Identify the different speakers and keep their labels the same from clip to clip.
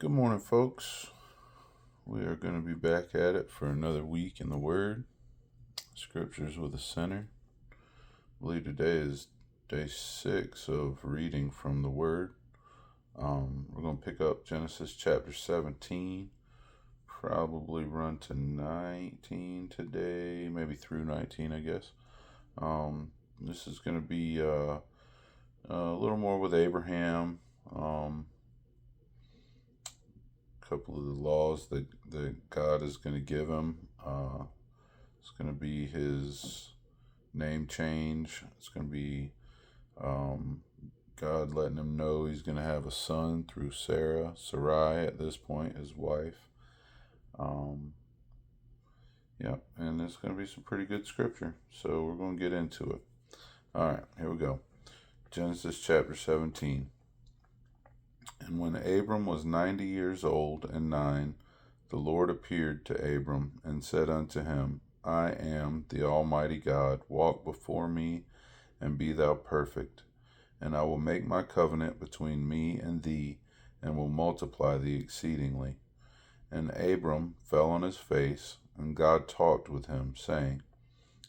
Speaker 1: Good morning, folks. We are going to be back at it for another week in the Word. Scriptures with a Sinner. I believe today is day 6 of reading from the Word. We're going to pick up Genesis chapter 17. Probably run to 19 today, maybe through 19, I guess. This is going to be a little more with Abraham. Couple of the laws that God is going to give him. It's going to be his name change. It's going to be God letting him know he's going to have a son through Sarai at this point, his wife. And it's going to be some pretty good scripture. So we're going to get into it. All right, here we go. Genesis chapter 17. And when Abram was 90 years old and 9, the Lord appeared to Abram and said unto him, I am the Almighty God. Walk before me and be thou perfect. And I will make my covenant between me and thee, and will multiply thee exceedingly. And Abram fell on his face, and God talked with him, saying,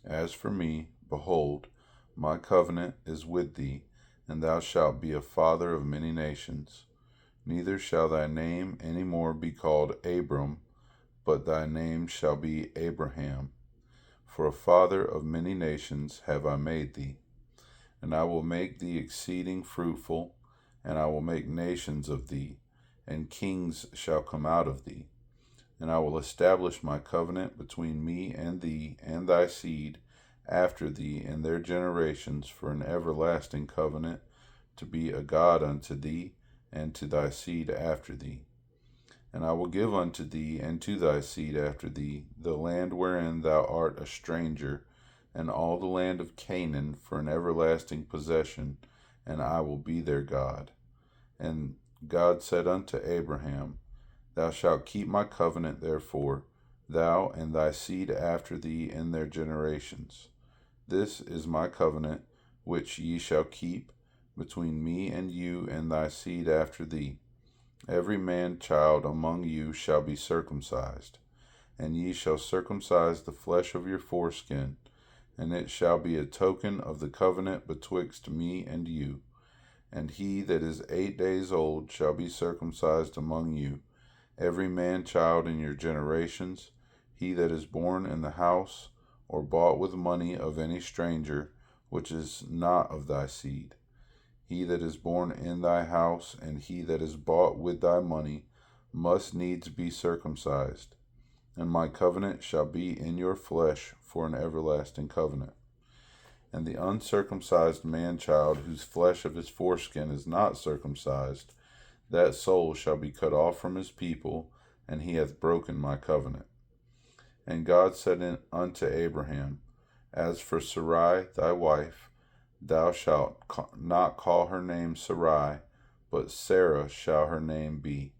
Speaker 1: As for me, behold, my covenant is with thee, and thou shalt be a father of many nations. Neither shall thy name any more be called Abram, but thy name shall be Abraham. For a father of many nations have I made thee. And I will make thee exceeding fruitful, and I will make nations of thee, and kings shall come out of thee. And I will establish my covenant between me and thee and thy seed after thee in their generations for an everlasting covenant, to be a God unto thee, and to thy seed after thee. And I will give unto thee and to thy seed after thee the land wherein thou art a stranger, and all the land of Canaan for an everlasting possession, and I will be their God. And God said unto Abraham, Thou shalt keep my covenant therefore, thou and thy seed after thee in their generations. This is my covenant which ye shall keep between me and you and thy seed after thee. Every man child among you shall be circumcised, and ye shall circumcise the flesh of your foreskin, and it shall be a token of the covenant betwixt me and you. And he that is 8 days old shall be circumcised among you, every man child in your generations, he that is born in the house, or bought with money of any stranger, which is not of thy seed. He that is born in thy house, and he that is bought with thy money, must needs be circumcised. And my covenant shall be in your flesh for an everlasting covenant. And the uncircumcised man-child, whose flesh of his foreskin is not circumcised, that soul shall be cut off from his people, and he hath broken my covenant. And God said unto Abraham, As for Sarai thy wife, thou shalt not call her name Sarai, but Sarah shall her name be.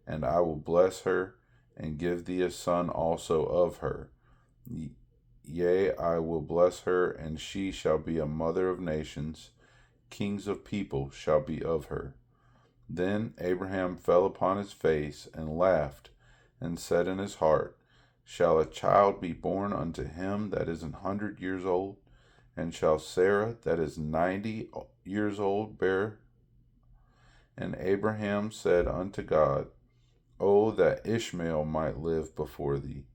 Speaker 1: And I will bless her, and give thee a son also of her. Yea, I will bless her, and she shall be a mother of nations. Kings of people shall be of her. Then Abraham fell upon his face, and laughed, and said in his heart, Shall a child be born unto him that is 100 years old? And shall Sarah, that is 90 years old, bear? And Abraham said unto God, O that Ishmael might live before thee.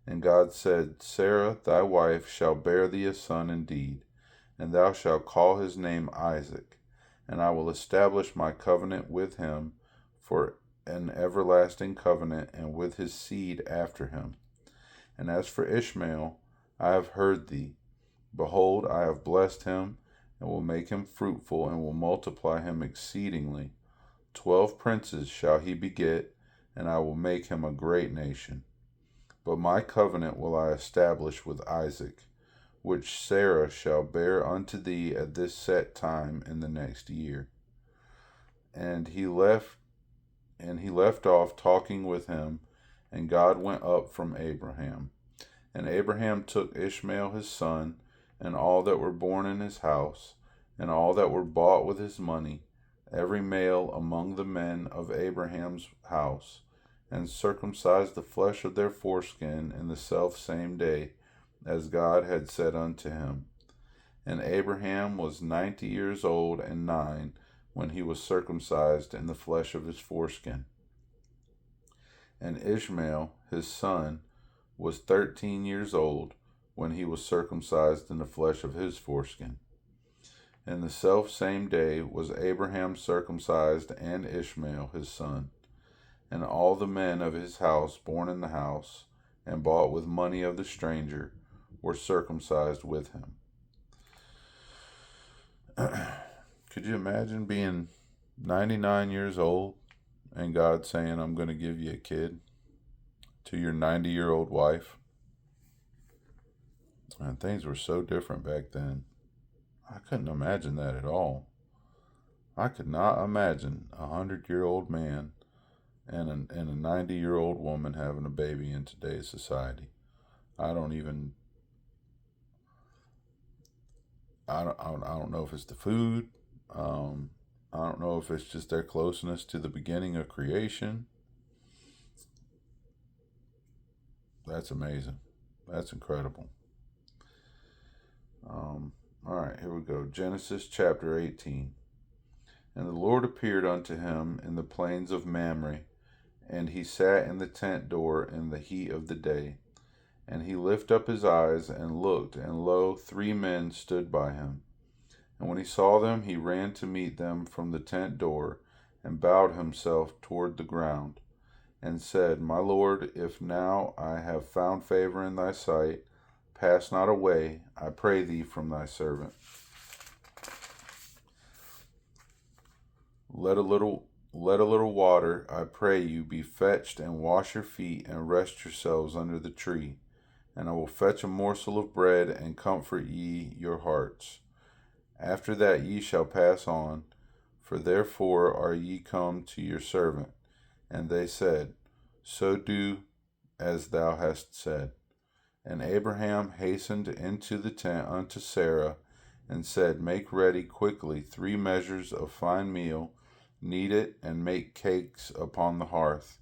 Speaker 1: And God said, Sarah thy wife shall bear thee a son indeed, and thou shalt call his name Isaac. And I will establish my covenant with him for an everlasting covenant, and with his seed after him. And as for Ishmael, I have heard thee. Behold, I have blessed him, and will make him fruitful, and will multiply him exceedingly. 12 princes shall he beget, and I will make him a great nation. But my covenant will I establish with Isaac, which Sarah shall bear unto thee at this set time in the next year. And he left off talking with him, and God went up from Abraham. And Abraham took Ishmael his son, and all that were born in his house, and all that were bought with his money, every male among the men of Abraham's house, and circumcised the flesh of their foreskin in the selfsame day, as God had said unto him. And Abraham was 90 years old and 9 when he was circumcised in the flesh of his foreskin. And Ishmael, his son, was 13 years old when he was circumcised in the flesh of his foreskin. In the selfsame day was Abraham circumcised, and Ishmael his son. And all the men of his house born in the house, and bought with money of the stranger, were circumcised with him. Could you imagine being 99 years old and God saying, I'm going to give you a kid, to your 90-year-old wife? And things were so different back then. I couldn't imagine that at all. I could not imagine a 100-year-old man and a 90-year-old woman having a baby in today's society. I don't know if it's the food. I don't know if it's just their closeness to the beginning of creation. That's amazing. That's incredible. All right, here we go. Genesis chapter 18. And the Lord appeared unto him in the plains of Mamre, and he sat in the tent door in the heat of the day. And he lifted up his eyes and looked, and lo, 3 men stood by him. And when he saw them, he ran to meet them from the tent door, and bowed himself toward the ground, and said, My Lord, if now I have found favor in thy sight, pass not away, I pray thee, from thy servant. Let a little water, I pray you, be fetched, and wash your feet, and rest yourselves under the tree. And I will fetch a morsel of bread, and comfort ye your hearts. After that ye shall pass on, for therefore are ye come to your servant. And they said, So do as thou hast said. And Abraham hastened into the tent unto Sarah, and said, Make ready quickly 3 measures of fine meal, knead it, and make cakes upon the hearth.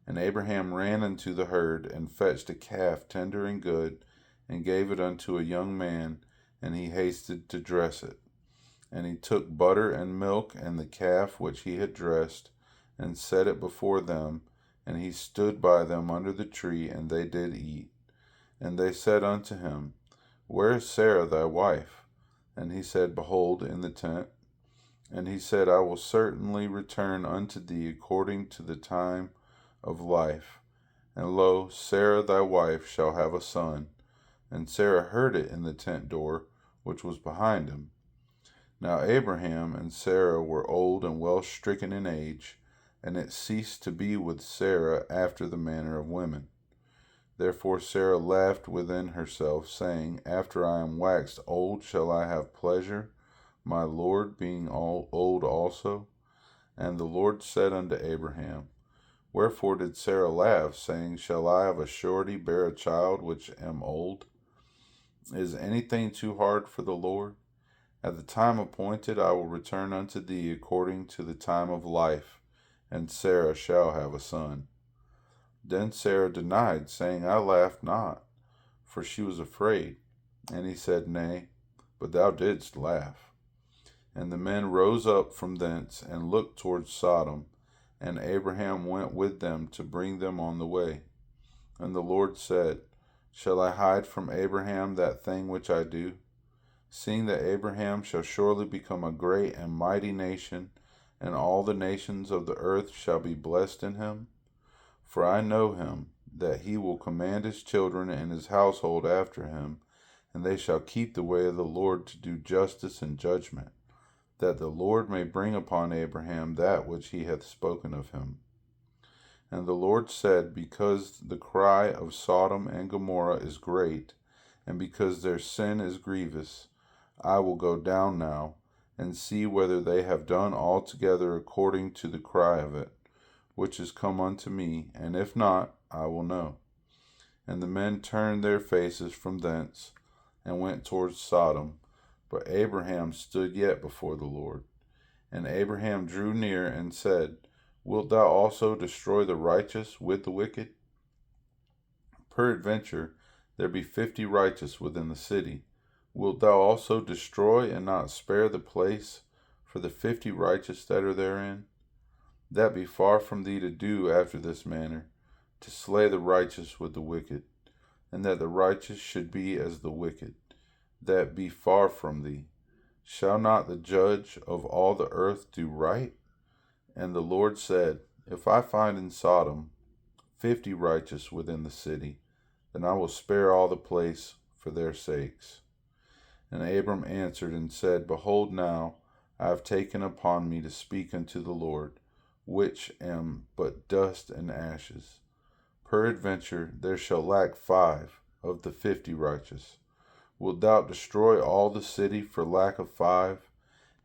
Speaker 1: And Abraham ran unto the herd, and fetched a calf tender and good, and gave it unto a young man, and he hasted to dress it. And he took butter and milk, and the calf which he had dressed, and set it before them, and he stood by them under the tree, and they did eat. And they said unto him, Where is Sarah thy wife? And he said, Behold, in the tent. And he said, I will certainly return unto thee according to the time of life. And lo, Sarah thy wife shall have a son. And Sarah heard it in the tent door, which was behind him. Now Abraham and Sarah were old and well stricken in age, and it ceased to be with Sarah after the manner of women. Therefore Sarah laughed within herself, saying, After I am waxed old shall I have pleasure, my Lord being old also? And the Lord said unto Abraham, Wherefore did Sarah laugh, saying, Shall I of a surety bear a child which am old? Is anything too hard for the Lord? At the time appointed I will return unto thee according to the time of life, and Sarah shall have a son. Then Sarah denied, saying, I laughed not, for she was afraid. And he said, Nay, but thou didst laugh. And the men rose up from thence, and looked towards Sodom, and Abraham went with them to bring them on the way. And the Lord said, Shall I hide from Abraham that thing which I do? Seeing that Abraham shall surely become a great and mighty nation, and all the nations of the earth shall be blessed in him. For I know him, that he will command his children and his household after him, and they shall keep the way of the Lord to do justice and judgment, that the Lord may bring upon Abraham that which he hath spoken of him. And the Lord said, Because the cry of Sodom and Gomorrah is great, and because their sin is grievous, I will go down now, and see whether they have done altogether according to the cry of it, which is come unto me, and if not, I will know. And the men turned their faces from thence, and went towards Sodom, but Abraham stood yet before the Lord. And Abraham drew near and said, Wilt thou also destroy the righteous with the wicked? Peradventure there be 50 righteous within the city. Wilt thou also destroy and not spare the place for the 50 righteous that are therein? That be far from thee to do after this manner, to slay the righteous with the wicked, and that the righteous should be as the wicked. That be far from thee. Shall not the judge of all the earth do right? And the Lord said, If I find in Sodom 50 righteous within the city, then I will spare all the place for their sakes. And Abram answered and said, Behold, now I have taken upon me to speak unto the Lord, which am but dust and ashes. Peradventure there shall lack 5 of the 50 righteous. Wilt thou destroy all the city for lack of 5?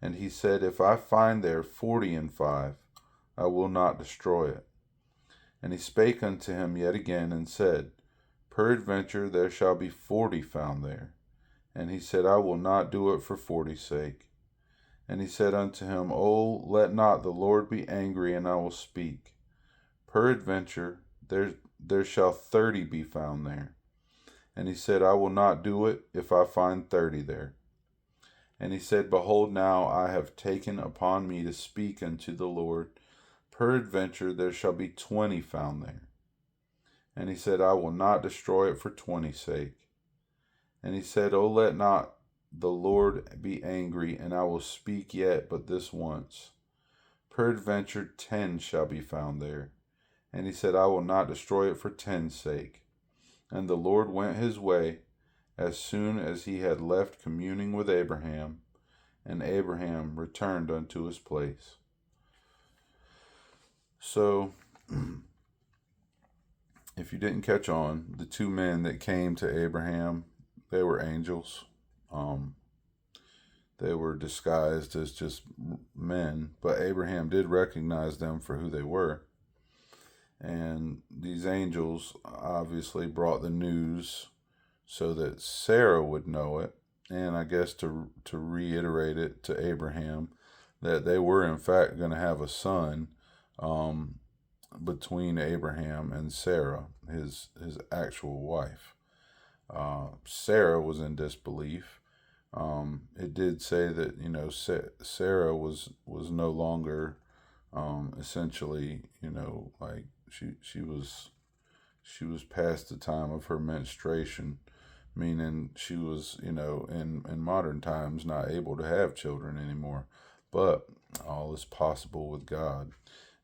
Speaker 1: And he said, If I find there 40 and 5, I will not destroy it. And he spake unto him yet again, and said, Peradventure there shall be 40 found there. And he said, I will not do it for 40's sake. And he said unto him, O let not the Lord be angry, and I will speak. Peradventure there shall 30 be found there. And he said, I will not do it if I find 30 there. And he said, Behold, now I have taken upon me to speak unto the Lord. Peradventure there shall be 20 found there. And he said, I will not destroy it for 20's sake. And he said, O let not the Lord be angry, and I will speak yet but this once. Peradventure 10 shall be found there. And he said, I will not destroy it for 10's sake. And the Lord went his way as soon as he had left communing with Abraham, and Abraham returned unto his place. So, if you didn't catch on, the 2 men that came to Abraham, they were angels. They were disguised as just men, but Abraham did recognize them for who they were. And these angels obviously brought the news so that Sarah would know it, and I guess to reiterate it to Abraham, that they were in fact going to have a son between Abraham and Sarah, his actual wife. Sarah was in disbelief. It did say that Sarah was no longer essentially like she was past the time of her menstruation, meaning she was in modern times not able to have children anymore. But all is possible with God,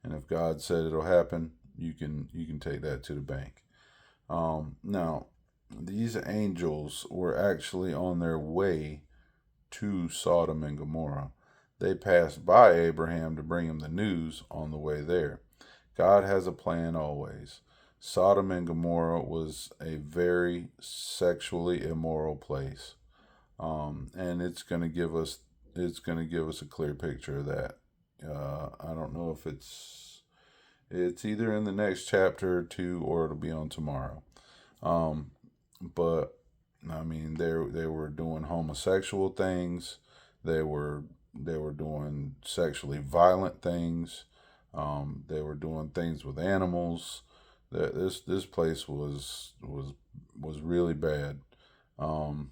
Speaker 1: and if God said it'll happen, you can take that to the bank. Now, these angels were actually on their way to Sodom and Gomorrah. They passed by Abraham to bring him the news on the way there. God has a plan always. Sodom and Gomorrah was a very sexually immoral place, and it's going to give us a clear picture of that. I don't know if it's either in the next chapter or 2, or it'll be on tomorrow. But I mean, they were doing homosexual things. They were doing sexually violent things. They were doing things with animals. This place was really bad. And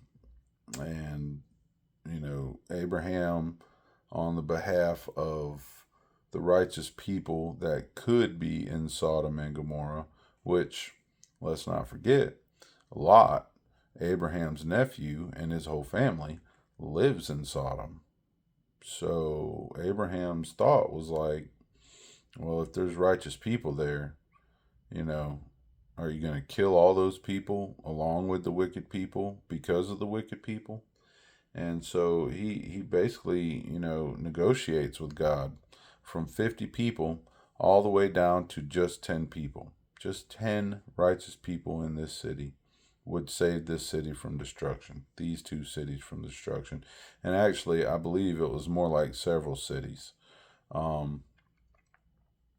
Speaker 1: Abraham, on the behalf of the righteous people that could be in Sodom and Gomorrah, which, let's not forget, Lot, Abraham's nephew, and his whole family lives in Sodom. So Abraham's thought was like, well, if there's righteous people there, are you going to kill all those people along with the wicked people because of the wicked people? And so he basically, negotiates with God from 50 people all the way down to just 10 people. Just 10 righteous people in this city would save this city from destruction, these 2 cities from destruction. And actually, I believe it was more like several cities.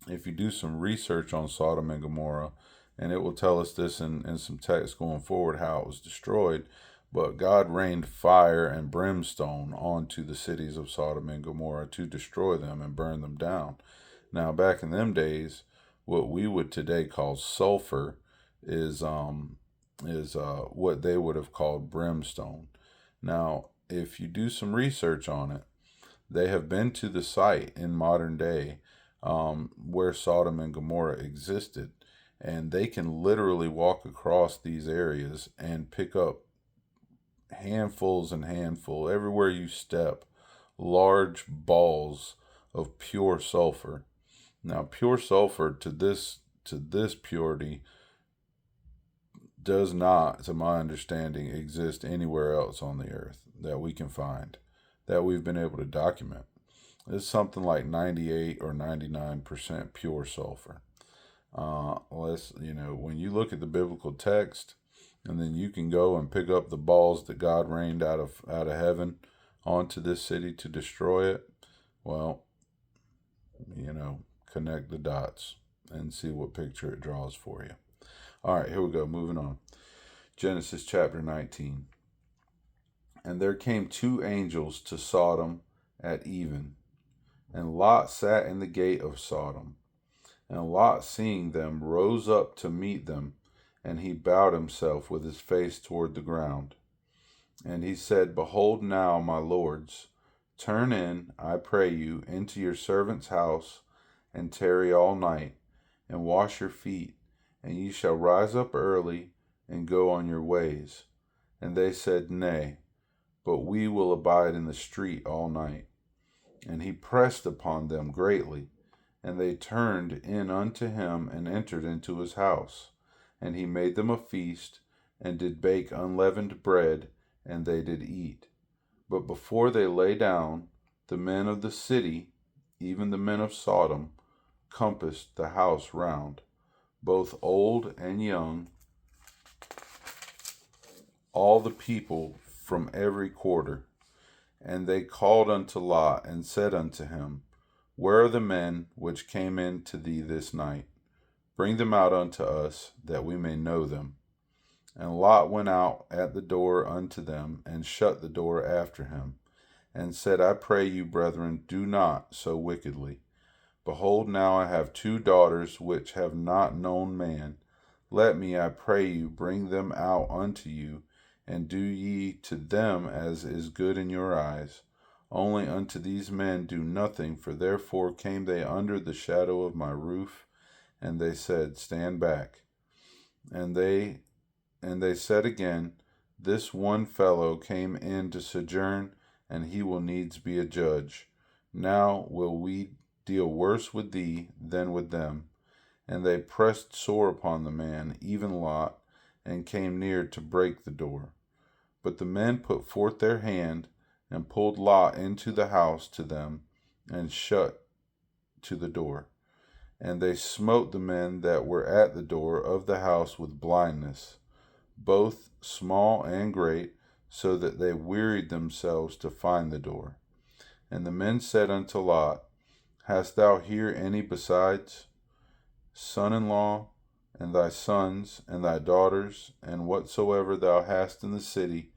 Speaker 1: If you do some research on Sodom and Gomorrah, and it will tell us this in some text going forward, how it was destroyed. But God rained fire and brimstone onto the cities of Sodom and Gomorrah to destroy them and burn them down. Now, back in them days, what we would today call sulfur is what they would have called brimstone. Now, if you do some research on it, they have been to the site in modern day where Sodom and Gomorrah existed, and they can literally walk across these areas and pick up handfuls and handful everywhere you step, large balls of pure sulfur. Now, pure sulfur to this purity does not, to my understanding, exist anywhere else on the earth that we can find, that we've been able to document. It's something like 98 or 99% pure sulfur. When you look at the biblical text, and then you can go and pick up the balls that God rained out of heaven onto this city to destroy it. Well, connect the dots and see what picture it draws for you. All right, here we go. Moving on. Genesis chapter 19. And there came two angels to Sodom at even, and Lot sat in the gate of Sodom. And Lot, seeing them, rose up to meet them, and he bowed himself with his face toward the ground. And he said, Behold now, my lords, turn in, I pray you, into your servant's house, and tarry all night, and wash your feet, and ye shall rise up early, and go on your ways. And they said, Nay, but we will abide in the street all night. And he pressed upon them greatly, and they turned in unto him, and entered into his house. And he made them a feast, and did bake unleavened bread, and they did eat. But before they lay down, the men of the city, even the men of Sodom, compassed the house round, both old and young, all the people from every quarter. And they called unto Lot, and said unto him, Where are the men which came in to thee this night? Bring them out unto us, that we may know them. And Lot went out at the door unto them, and shut the door after him, and said, I pray you, brethren, do not so wickedly. Behold, now I have two daughters which have not known man. Let me, I pray you, bring them out unto you, and do ye to them as is good in your eyes. Only unto these men do nothing, for therefore came they under the shadow of my roof. And they said, Stand back. And they said again, This one fellow came in to sojourn, and he will needs be a judge. Now will we deal worse with thee than with them. And they pressed sore upon the man, even Lot, and came near to break the door. But the men put forth their hand, and pulled Lot into the house to them, and shut to the door. And they smote the men that were at the door of the house with blindness, both small and great, so that they wearied themselves to find the door. And the men said unto Lot, Hast thou here any besides? Son-in-law, and thy sons, and thy daughters, and whatsoever thou hast in the city,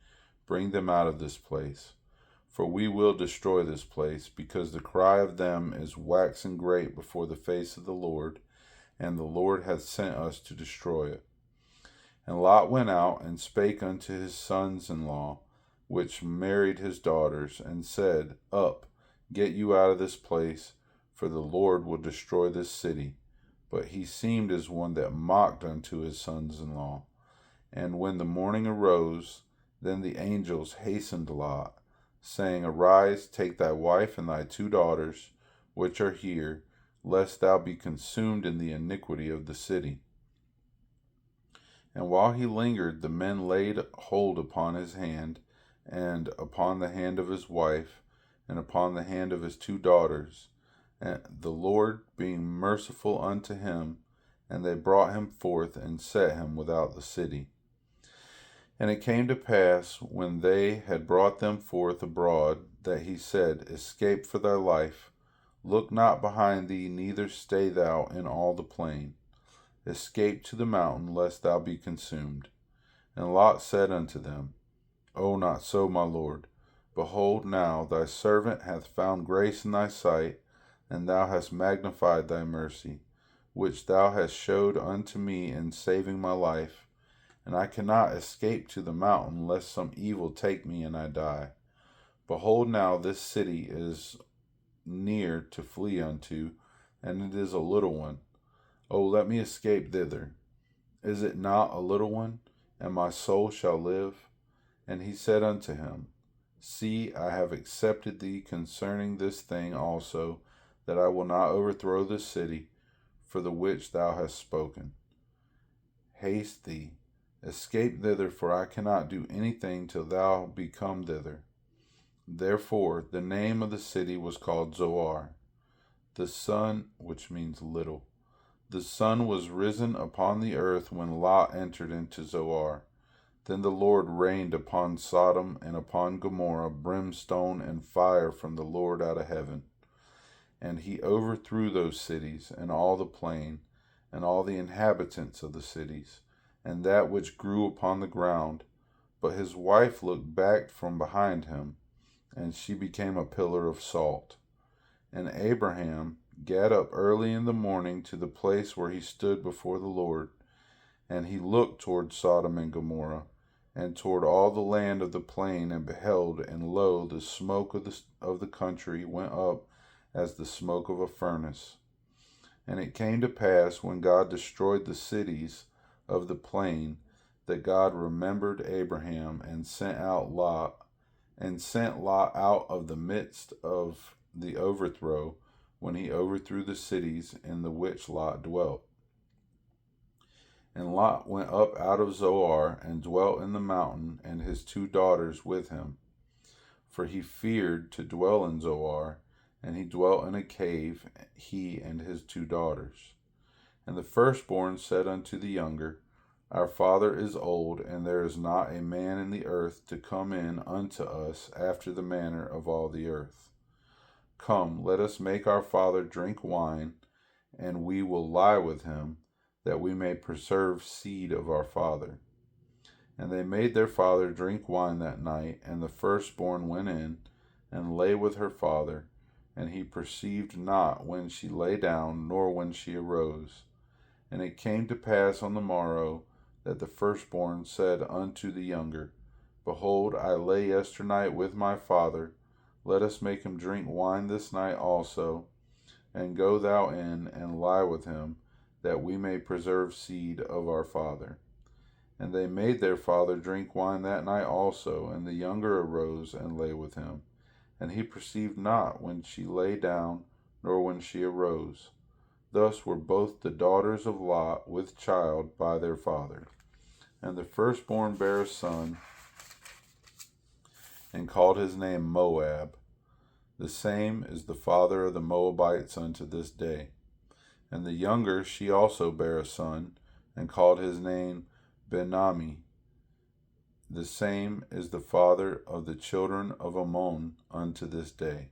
Speaker 1: bring them out of this place. For we will destroy this place, because the cry of them is waxen great before the face of the Lord, and the Lord hath sent us to destroy it. And Lot went out, and spake unto his sons-in-law, which married his daughters, and said, Up, get you out of this place, for the Lord will destroy this city. But he seemed as one that mocked unto his sons-in-law. And when the morning arose, then the angels hastened Lot, saying, Arise, take thy wife and thy two daughters, which are here, lest thou be consumed in the iniquity of the city. And while he lingered, the men laid hold upon his hand, and upon the hand of his wife, and upon the hand of his two daughters, and the Lord being merciful unto him, and they brought him forth, and set him without the city. And it came to pass, when they had brought them forth abroad, that he said, Escape for thy life, look not behind thee, neither stay thou in all the plain. Escape to the mountain, lest thou be consumed. And Lot said unto them, O not so, my Lord. Behold, now thy servant hath found grace in thy sight, and thou hast magnified thy mercy, which thou hast showed unto me in saving my life. And I cannot escape to the mountain, lest some evil take me and I die. Behold, now this city is near to flee unto, and it is a little one. O let me escape thither. Is it not a little one, and my soul shall live? And he said unto him, See, I have accepted thee concerning this thing also, that I will not overthrow this city, for the which thou hast spoken. Haste thee, escape thither, for I cannot do anything till thou be come thither. Therefore the name of the city was called Zoar. The sun, which means little, the sun was risen upon the earth when Lot entered into Zoar. Then the Lord rained upon Sodom and upon Gomorrah brimstone and fire from the Lord out of heaven. And he overthrew those cities, and all the plain, and all the inhabitants of the cities, and that which grew upon the ground. But his wife looked back from behind him, and she became a pillar of salt. And Abraham gat up early in the morning to the place where he stood before the Lord, and he looked toward Sodom and Gomorrah, and toward all the land of the plain, and beheld, and lo, the smoke of the country went up as the smoke of a furnace. And it came to pass, when God destroyed the cities of the plain, that God remembered Abraham, and sent Lot out of the midst of the overthrow, when he overthrew the cities in the which Lot dwelt. And Lot went up out of Zoar, and dwelt in the mountain, and his 2 daughters with him. For he feared to dwell in Zoar, and he dwelt in a cave, he and his 2 daughters. And the firstborn said unto the younger, Our father is old, and there is not a man in the earth to come in unto us after the manner of all the earth. Come, let us make our father drink wine, and we will lie with him, that we may preserve seed of our father. And they made their father drink wine that night, and the firstborn went in, and lay with her father, and he perceived not when she lay down, nor when she arose. And it came to pass on the morrow, that the firstborn said unto the younger, Behold, I lay yesternight with my father, let us make him drink wine this night also, and go thou in, and lie with him, that we may preserve seed of our father. And they made their father drink wine that night also, and the younger arose and lay with him. And he perceived not when she lay down, nor when she arose. Thus were both the daughters of Lot with child by their father. And the firstborn bare a son, and called his name Moab. The same is the father of the Moabites unto this day. And the younger she also bare a son, and called his name Benami. The same is the father of the children of Ammon unto this day.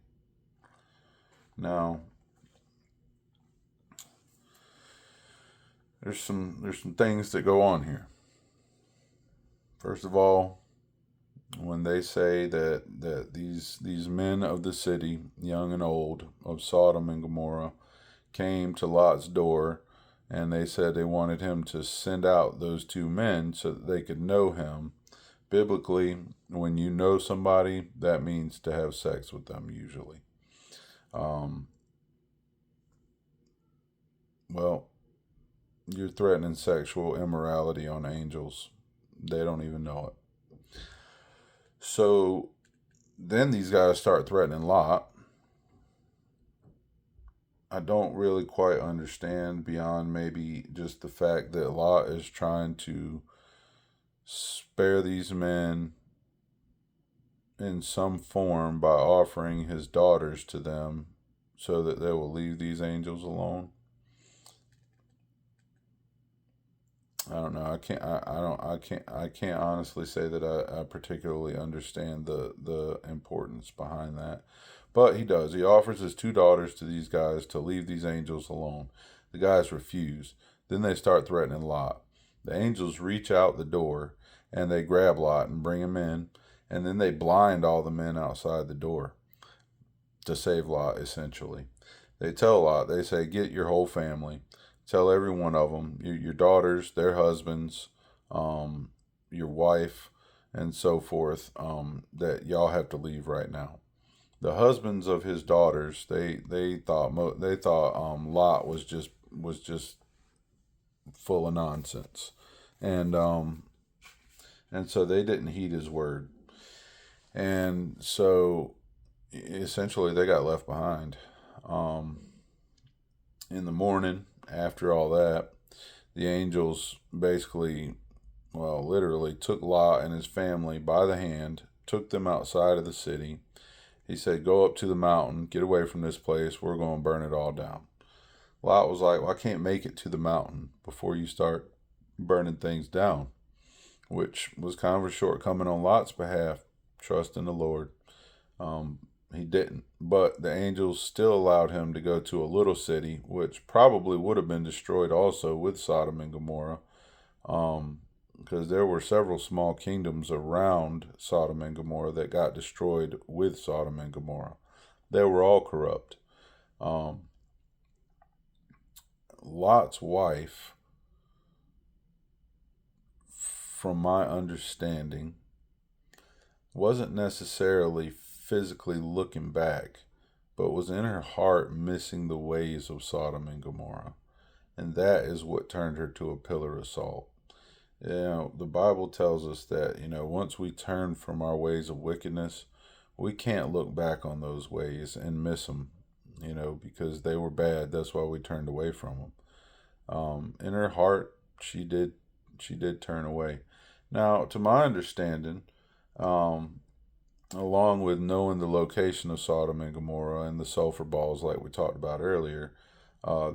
Speaker 1: Now, there's some things that go on here. First of all, when they say that these men of the city, young and old, of Sodom and Gomorrah, came to Lot's door, and they said they wanted him to send out those 2 men so that they could know him. Biblically, when you know somebody, that means to have sex with them, usually. Well, you're threatening sexual immorality on angels. They don't even know it. So then these guys start threatening Lot. I don't really quite understand beyond maybe just the fact that Lot is trying to spare these men in some form by offering his daughters to them so that they will leave these angels alone. I don't know. I can't honestly say that I particularly understand the importance behind that. But he does. He offers his 2 daughters to these guys to leave these angels alone. The guys refuse. Then they start threatening Lot. The angels reach out the door, and they grab Lot and bring him in. and then they blind all the men outside the door to save Lot, essentially. They tell Lot, they say, get your whole family. Tell every one of them, your daughters, their husbands, your wife, and so forth, that y'all have to leave right now. The husbands of his daughters, they thought Lot was just full of nonsense, and and so they didn't heed his word, and so essentially they got left behind. Um, in the morning, after all that, the angels basically, well, literally took Lot and his family by the hand, took them outside of the city. He said, go up to the mountain, get away from this place, we're going to burn it all down. Lot was like, well, I can't make it to the mountain before you start burning things down, which was kind of a shortcoming on Lot's behalf. Trust in the Lord. Um, he didn't. But the angels still allowed him to go to a little city, which probably would have been destroyed also with Sodom and Gomorrah, because there were several small kingdoms around Sodom and Gomorrah that got destroyed with Sodom and Gomorrah. They were all corrupt. Um, Lot's wife, from my understanding, wasn't necessarily physically looking back, but was in her heart missing the ways of Sodom and Gomorrah. And that is what turned her to a pillar of salt. The Bible tells us that, once we turn from our ways of wickedness, we can't look back on those ways and miss them, because they were bad. That's why we turned away from them. In her heart, she did turn away. Now, to my understanding, um, along with knowing the location of Sodom and Gomorrah and the sulfur balls, like we talked about earlier,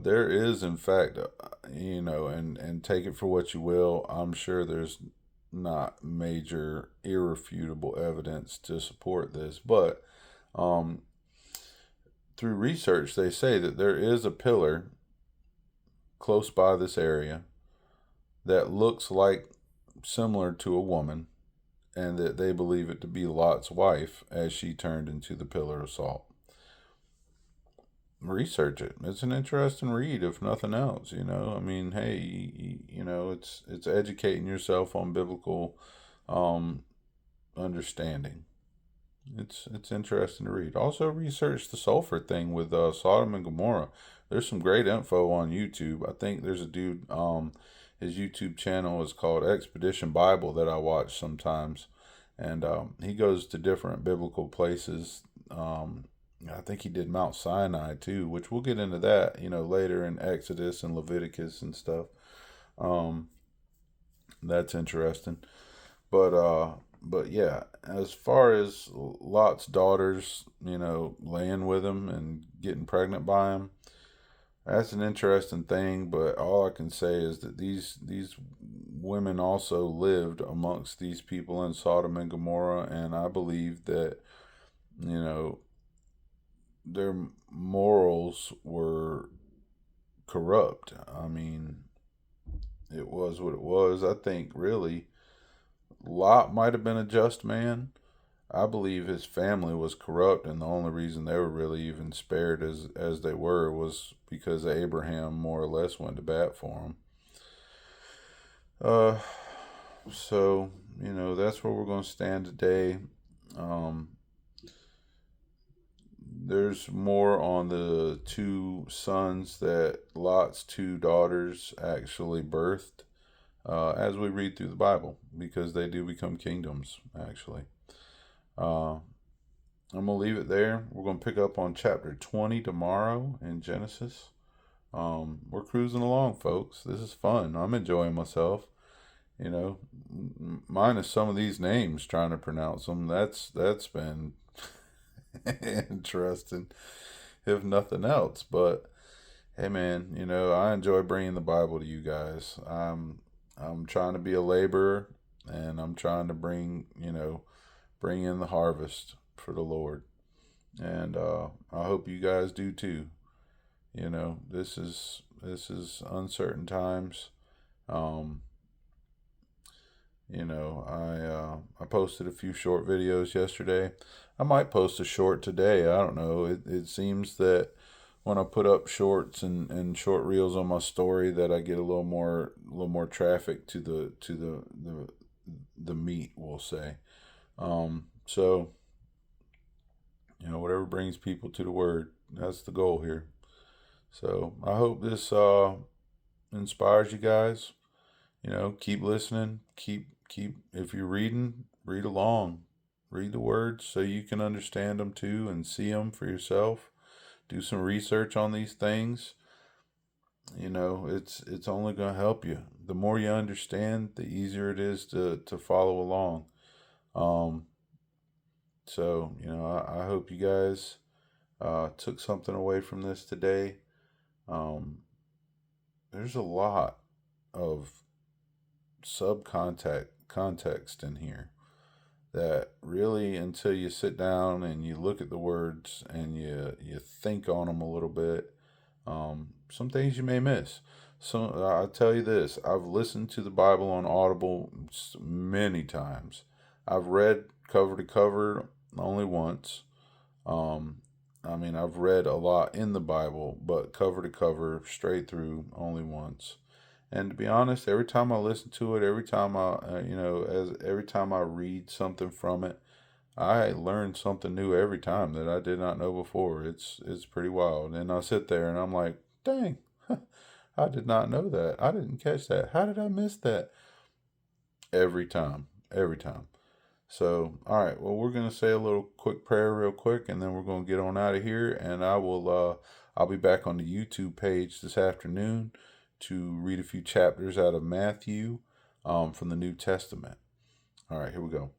Speaker 1: there is, in fact, and take it for what you will. I'm sure there's not major irrefutable evidence to support this, but um, through research, they say that there is a pillar close by this area that looks like similar to a woman, and that they believe it to be Lot's wife as she turned into the pillar of salt. Research it. It's an interesting read, if nothing else. I mean, hey, it's educating yourself on biblical understanding. It's interesting to read. Also, research the sulfur thing with Sodom and Gomorrah. There's some great info on YouTube. I think there's a dude. His YouTube channel is called Expedition Bible that I watch sometimes, and he goes to different biblical places. I think he did Mount Sinai too, which we'll get into that, later in Exodus and Leviticus and stuff. Um, that's interesting. But yeah, as far as Lot's daughters, laying with him and getting pregnant by him, that's an interesting thing. But all I can say is that these women also lived amongst these people in Sodom and Gomorrah, and I believe that you know their morals were corrupt. I mean, it was what it was. I think really Lot might have been a just man. I believe his family was corrupt, and the only reason they were really even spared as they were was because Abraham more or less went to bat for him. Uh, so that's where we're going to stand today. Um, there's more on the two sons that Lot's two daughters actually birthed as we read through the Bible, because they do become kingdoms, actually. Uh, I'm going to leave it there. We're going to pick up on chapter 20 tomorrow in Genesis. We're cruising along, folks. This is fun. I'm enjoying myself. Minus some of these names, trying to pronounce them. That's been interesting, if nothing else. But hey, man, I enjoy bringing the Bible to you guys. I'm trying to be a laborer, and I'm trying to bring in the harvest for the Lord. And I hope you guys do too. This is uncertain times. Um, I posted a few short videos yesterday. I might post a short today. I don't know. It seems that when I put up shorts and short reels on my story, that I get a little more traffic to the meat, we'll say. So whatever brings people to the word, that's the goal here. So I hope this inspires you guys. Keep listening. Keep. If you're reading, read along. Read the words so you can understand them too and see them for yourself. Do some research on these things. It's only going to help you. The more you understand, the easier it is to follow along. Um, I hope you guys took something away from this today. Um, there's a lot of subcontext context in here that really, until you sit down and you look at the words and you think on them a little bit, some things you may miss. So I'll tell you this: I've listened to the Bible on Audible many times. I've read cover to cover only once. Um, I've read a lot in the Bible, but cover to cover, straight through, only once. And to be honest, every time I listen to it, every time I read something from it, I learn something new every time that I did not know before. It's pretty wild. And I sit there and I'm like, dang, I did not know that. I didn't catch that. How did I miss that? Every time, every time. So, all right. Well, we're gonna say a little quick prayer, real quick, and then we're gonna get on out of here. And I'll be back on the YouTube page this afternoon to read a few chapters out of Matthew, from the New Testament. All right, here we go.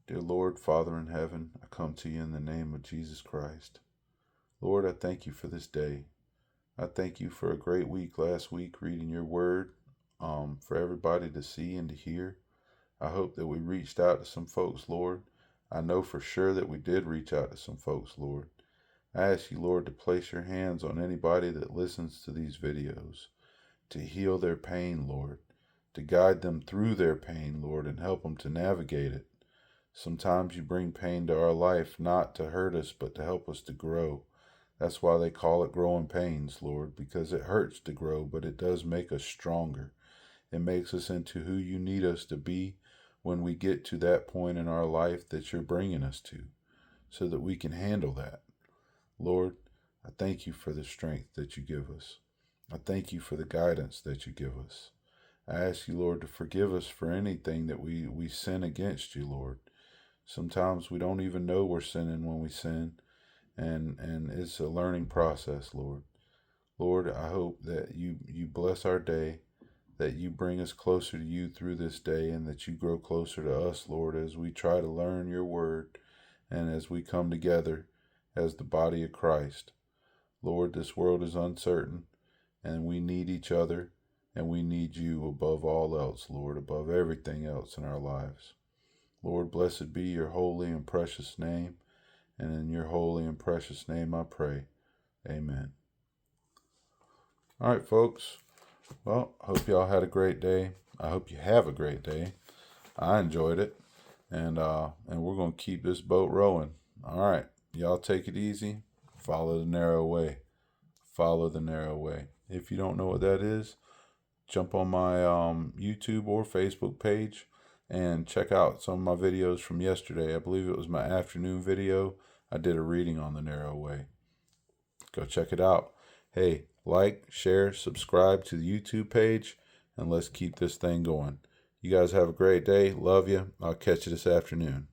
Speaker 1: Dear Lord, Father in heaven, I come to you in the name of Jesus Christ. Lord, I thank you for this day. I thank you for a great week last week reading your word, for everybody to see and to hear. I hope that we reached out to some folks, Lord. I know for sure that we did reach out to some folks, Lord. I ask you, Lord, to place your hands on anybody that listens to these videos, to heal their pain, Lord, to guide them through their pain, Lord, and help them to navigate it. Sometimes you bring pain to our life not to hurt us, but to help us to grow. That's why they call it growing pains, Lord, because it hurts to grow, but it does make us stronger. It makes us into who you need us to be when we get to that point in our life that you're bringing us to, so that we can handle that. Lord, I thank you for the strength that you give us. I thank you for the guidance that you give us. I ask you, Lord, to forgive us for anything that we sin against you, Lord. Sometimes we don't even know we're sinning when we sin, and it's a learning process, Lord. Lord, I hope that you bless our day, that you bring us closer to you through this day, and that you grow closer to us, Lord, as we try to learn your word and as we come together as the body of Christ. Lord, this world is uncertain, and we need each other, and we need you above all else, Lord, above everything else in our lives. Lord, blessed be your holy and precious name, and in your holy and precious name I pray. Amen. All right, folks. Well, I hope y'all had a great day. I hope you have a great day. I enjoyed it, and we're gonna keep this boat rowing. All right, y'all take it easy. Follow the narrow way. Follow the narrow way. If you don't know what that is, jump on my YouTube or Facebook page and check out some of my videos from yesterday. I believe it was my afternoon video. I did a reading on the narrow way. Go check it out. Hey, like, share, subscribe to the YouTube page, and let's keep this thing going. You guys have a great day. Love you. I'll catch you this afternoon.